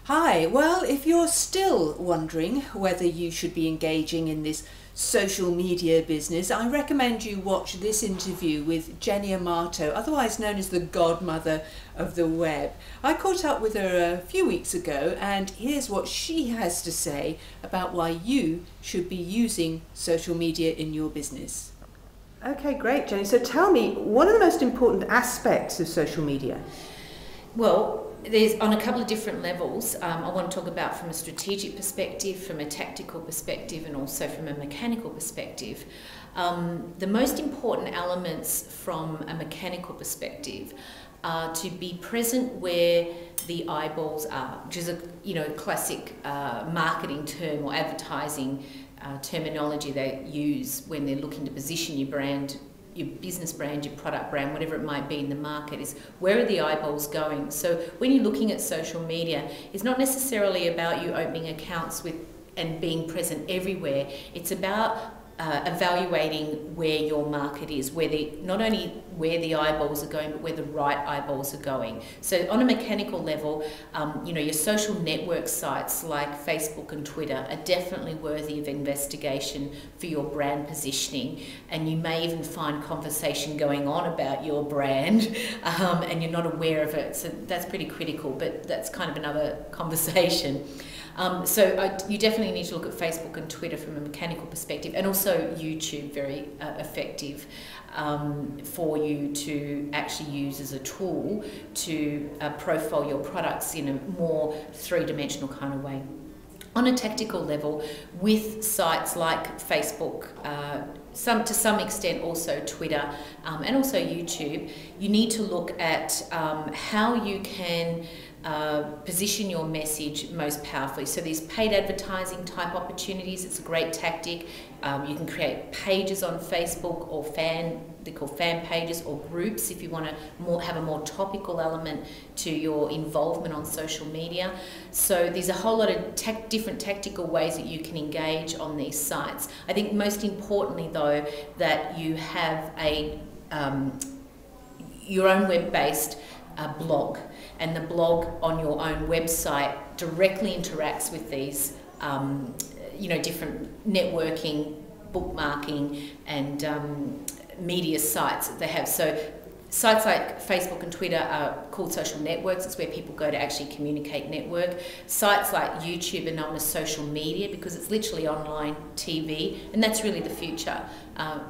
Hi, well, if you're still wondering whether you should be engaging in this social media business, I recommend you watch this interview with Jennie Armato, otherwise known as the godmother of the web. I caught up with her a few weeks ago, and here's what she has to say about why you should be using social media in your business. Okay, great, Jenny. So tell me, what are the most important aspects of social media? Well, there's on a couple of different levels. I want to talk about from a strategic perspective, from a tactical perspective, and also from a mechanical perspective. The most important elements from a mechanical perspective are to be present where the eyeballs are, which is a classic marketing term or advertising terminology they use when they're looking to position your brand, your business brand, your product brand, whatever it might be in the market, is where are the eyeballs going? So when you're looking at social media, it's not necessarily about you opening accounts with and being present everywhere. It's about evaluating where your market is, not only where the eyeballs are going, but where the right eyeballs are going. So on a mechanical level, your social network sites like Facebook and Twitter are definitely worthy of investigation for your brand positioning, and you may even find conversation going on about your brand and you're not aware of it. So that's pretty critical, but that's kind of another conversation. You definitely need to look at Facebook and Twitter from a mechanical perspective, and also YouTube, very effective for you to actually use as a tool to profile your products in a more three-dimensional kind of way. On a tactical level, with sites like Facebook, to some extent also Twitter, and also YouTube, you need to look at how you can position your message most powerfully. So these paid advertising type opportunities, it's a great tactic. You can create pages on Facebook, or they're called fan pages, or groups if you want to have a more topical element to your involvement on social media. So there's a whole lot of different tactical ways that you can engage on these sites. I think most importantly though, that you have your own web-based blog, and the blog on your own website directly interacts with these different networking, bookmarking and media sites that they have. So sites like Facebook and Twitter are called social networks. It's where people go to actually communicate, network. Sites like YouTube are known as social media because it's literally online TV, and that's really the future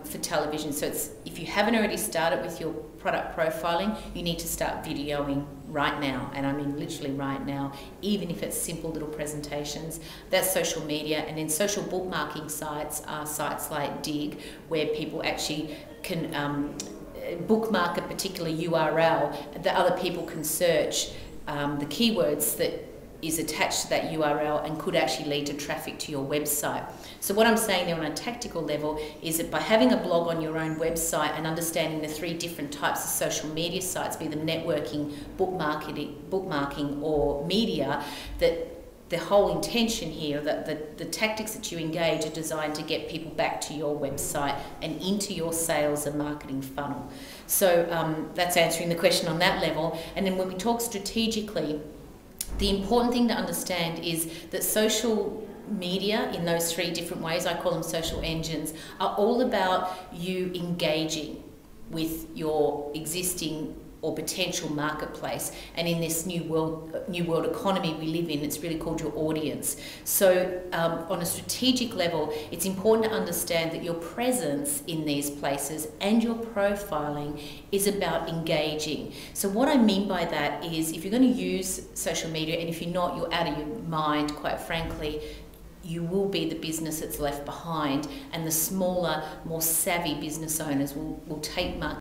for television. So if you haven't already started with your product profiling, you need to start videoing right now, and I mean literally right now, even if it's simple little presentations. That's social media. And then social bookmarking sites are sites like Dig, where people actually can bookmark a particular URL that other people can search the keywords that is attached to that URL and could actually lead to traffic to your website. So what I'm saying there on a tactical level is that by having a blog on your own website and understanding the three different types of social media sites, be them networking, bookmarking or media, that the whole intention here, that the tactics that you engage are designed to get people back to your website and into your sales and marketing funnel. So that's answering the question on that level. And then when we talk strategically, the important thing to understand is that social media in those three different ways, I call them social engines, are all about you engaging with your existing or potential marketplace. And in this new world economy we live in, it's really called your audience. So on a strategic level, it's important to understand that your presence in these places and your profiling is about engaging. So what I mean by that is, if you're going to use social media, and if you're not, you're out of your mind, quite frankly, you will be the business that's left behind, and the smaller, more savvy business owners will take marketing